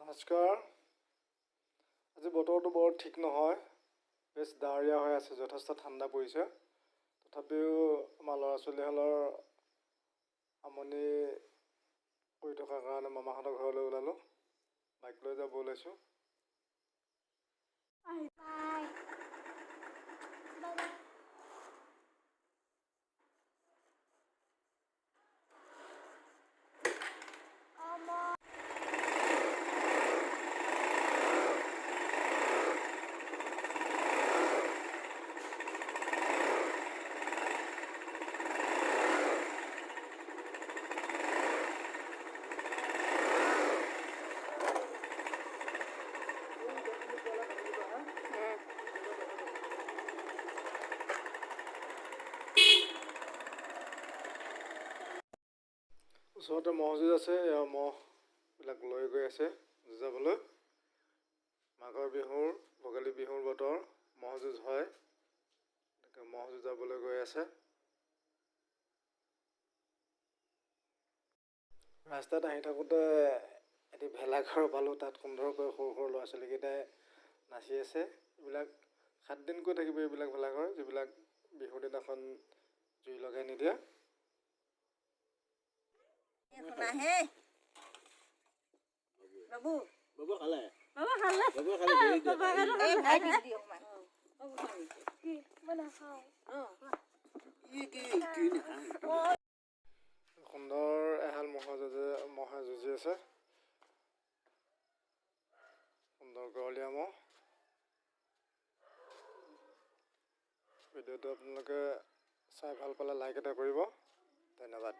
নমস্কাৰ। আজি বতৰটো বৰ ঠিক নহয়, বেছ ডাৱৰীয়া হৈ আছে, যথেষ্ট ঠাণ্ডা পৰিছে। তথাপিও আমাৰ ল'ৰা ছোৱালীহালৰ আমনি কৰি থকাৰ কাৰণে মামাহঁতৰ ঘৰলৈ ওলালোঁ। বাইক লৈ যাব ওলাইছোঁ। ওচৰতে ম'হ যুঁজ আছে, মহবিলাক লৈ গৈ আছে যুঁজাবলৈ। মাঘৰ বিহুৰ ভোগালী বিহুৰ বতৰ, ম'হ যুঁজ হয়, গতিকে ম'হ যুঁজাবলৈ গৈ আছে। ৰাস্তাত আহি থাকোঁতে এটি ভেলাঘৰ পালোঁ, তাত সুন্দৰকৈ সৰু সৰু ল'ৰা ছোৱালীকেইটাই নাচি আছে। এইবিলাক 7 দিনকৈ থাকিব এইবিলাক ভেলাঘৰ, যিবিলাক বিহুৰ দিনাখন জুই লগাই নিদিয়ে। সুন্দৰ এহাল মহে যুঁজি আছে, সুন্দৰ গঁৱলীয়া মহ। ভিডিঅ'টো আপোনালোকে চাই ভাল পালে লাইক এটা কৰিব। ধন্যবাদ।